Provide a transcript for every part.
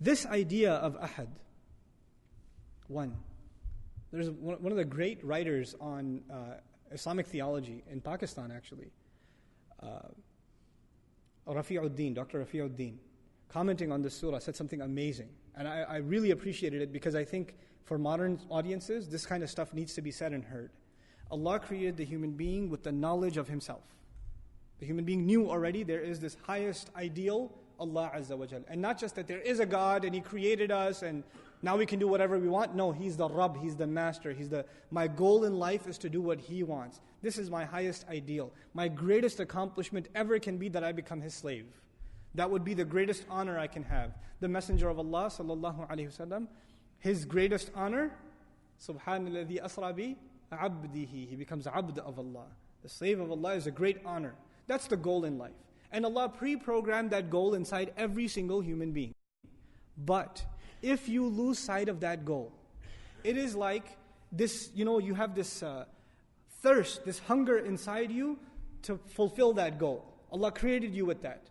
This idea of ahad, one. There's one of the great writers on Islamic theology in Pakistan, actually, Dr. Rafi'uddin, commenting on this surah, said something amazing. And I really appreciated it because I think for modern audiences, this kind of stuff needs to be said and heard. Allah created the human being with the knowledge of Himself. The human being knew already there is this highest ideal, Allah Azza wa Jal. And not just that there is a God and He created us and now we can do whatever we want. No, He's the Rabb, He's the Master. My goal in life is to do what He wants. This is my highest ideal. My greatest accomplishment ever can be that I become His slave. That would be the greatest honor I can have. The Messenger of Allah sallallahu alaihi wasallam, his greatest honor, Subhanalladhi asra bi abdihi. He becomes abd of Allah. The slave of Allah is a great honor. That's the goal in life. And Allah pre-programmed that goal inside every single human being. But if you lose sight of that goal, it is like this, you have this thirst, this hunger inside you to fulfill that goal. Allah created you with that.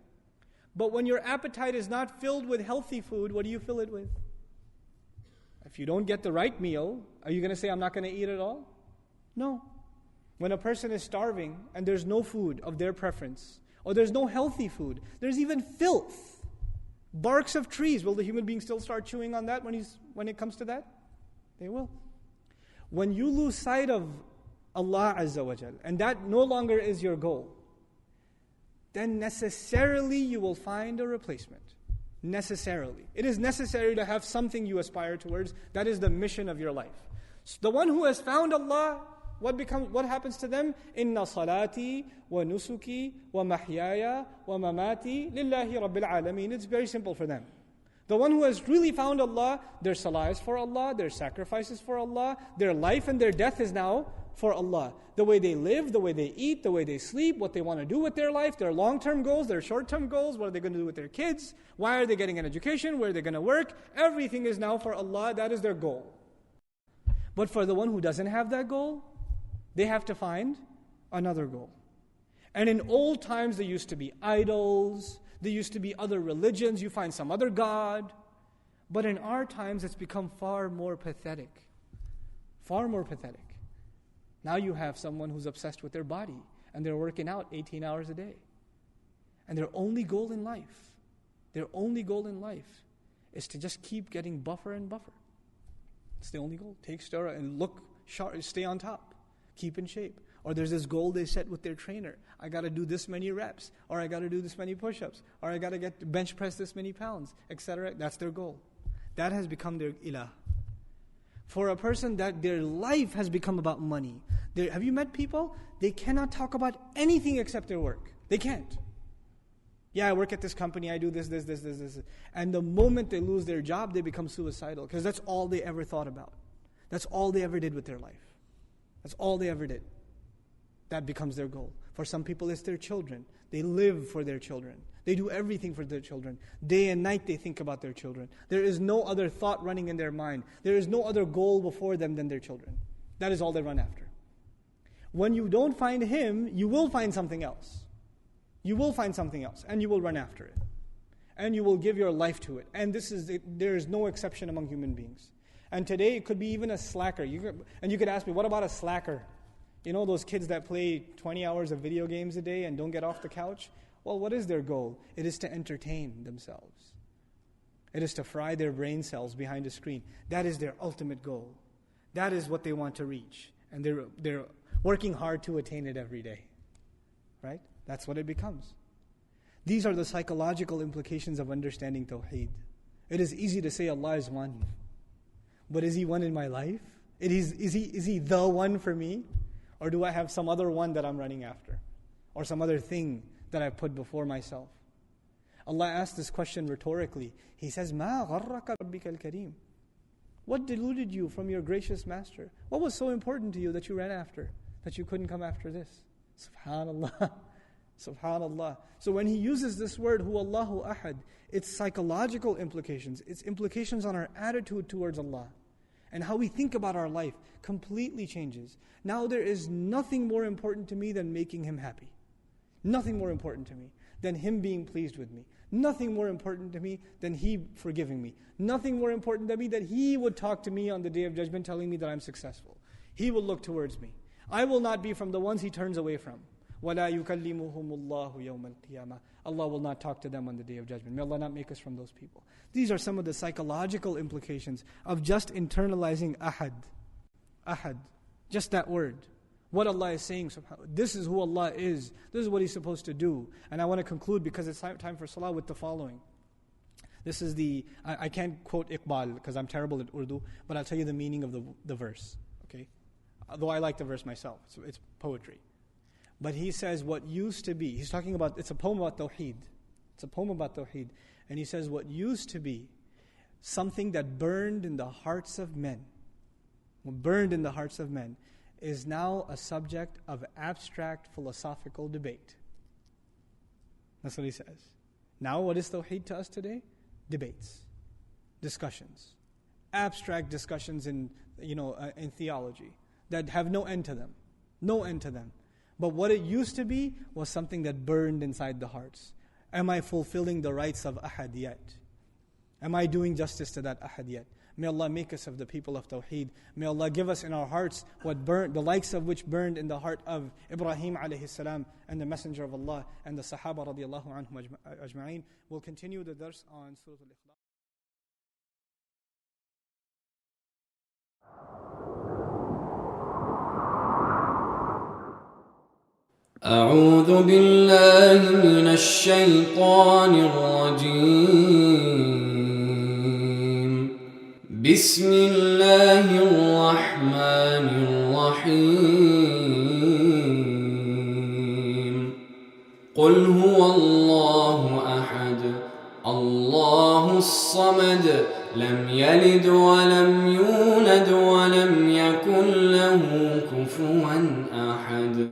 But when your appetite is not filled with healthy food, what do you fill it with? If you don't get the right meal, are you going to say, I'm not going to eat at all? No. When a person is starving and there's no food of their preference, or there's no healthy food, there's even filth, barks of trees, will the human being still start chewing on that when it comes to that? They will. When you lose sight of Allah Azza wa Jal, and that no longer is your goal, then necessarily you will find a replacement. Necessarily. It is necessary to have something you aspire towards. That is the mission of your life. So the one who has found Allah, what happens to them? Inna salati wa nusuki wa mahyaya wa mamati lillahi rabbil alameen. It's very simple for them. The one who has really found Allah, their salah is for Allah, their sacrifices for Allah, their life and their death is now for Allah. The way they live, the way they eat, the way they sleep, what they want to do with their life, their long-term goals, their short-term goals, what are they going to do with their kids, why are they getting an education, where are they going to work, everything is now for Allah, that is their goal. But for the one who doesn't have that goal, they have to find another goal. And in old times there used to be idols, there used to be other religions, you find some other God. But in our times it's become far more pathetic. Far more pathetic. Now you have someone who's obsessed with their body and they're working out 18 hours a day. And their only goal in life is to just keep getting buffer and buffer. It's the only goal. Take steroid and look sharp, stay on top, keep in shape. Or there's this goal they set with their trainer. I got to do this many reps, or I got to do this many push-ups, or I got to get bench press this many pounds, etc. That's their goal. That has become their ilah. For a person that their life has become about money. Have you met people? They cannot talk about anything except their work. They can't. Yeah, I work at this company, I do this. And the moment they lose their job, they become suicidal. Because that's all they ever thought about. That's all they ever did with their life. That's all they ever did. That becomes their goal. For some people, it's their children. They live for their children. They do everything for their children. Day and night they think about their children. There is no other thought running in their mind. There is no other goal before them than their children. That is all they run after. When you don't find Him, you will find something else. You will find something else, and you will run after it. And you will give your life to it. And there is no exception among human beings. And today it could be even a slacker. And you could ask me, what about a slacker? You know those kids that play 20 hours of video games a day and don't get off the couch? Well, what is their goal? It is to entertain themselves. It is to fry their brain cells behind a screen. That is their ultimate goal. That is what they want to reach. And they're working hard to attain it every day. Right? That's what it becomes. These are the psychological implications of understanding Tawheed. It is easy to say Allah is one. But is He one in my life? Is He the one for me? Or do I have some other one that I'm running after? Or some other thing that I put before myself? Allah asked this question rhetorically. He says, مَا غَرَّكَ رَبِّكَ الْكَرِيمِ. What deluded you from your gracious Master? What was so important to you that you ran after, that you couldn't come after this? Subhanallah. Subhanallah. So when He uses this word, Huwallahu Ahad, its psychological implications, its implications on our attitude towards Allah, and how we think about our life completely changes. Now there is nothing more important to me than making Him happy. Nothing more important to me than Him being pleased with me. Nothing more important to me than He forgiving me. Nothing more important to me that He would talk to me on the Day of Judgment telling me that I'm successful. He will look towards me. I will not be from the ones He turns away from. وَلَا يُكَلِّمُهُمُ اللَّهُ يَوْمَ الْقِيَامَةِ. Allah will not talk to them on the Day of Judgment. May Allah not make us from those people. These are some of the psychological implications of just internalizing ahad. Ahad. Just that word. What Allah is saying, this is who Allah is. This is what He's supposed to do. And I want to conclude, because it's time for salah, with the following. This is I can't quote Iqbal because I'm terrible at Urdu, but I'll tell you the meaning of the verse. Okay? Though I like the verse myself. It's poetry. But he says what used to be, he's talking about, it's a poem about Tawheed. It's a poem about Tawheed. And he says what used to be something that burned in the hearts of men, is now a subject of abstract philosophical debate. That's what he says. Now what is Tawheed to us today? Debates, discussions, abstract discussions in theology that have no end to them. No end to them. But what it used to be was something that burned inside the hearts. Am I fulfilling the rights of ahad yet? Am I doing justice to that ahad yet? May Allah make us of the people of Tawheed. May Allah give us in our hearts what burned, the likes of which burned in the heart of Ibrahim alayhi salam and the Messenger of Allah and the Sahaba radiallahu anhum ajma'een. We'll continue the dars on Surah Al-Ikhlaas. أعوذ بالله من الشيطان الرجيم بسم الله الرحمن الرحيم قل هو الله أحد الله الصمد لم يلد ولم يولد ولم يكن له كفوا أحد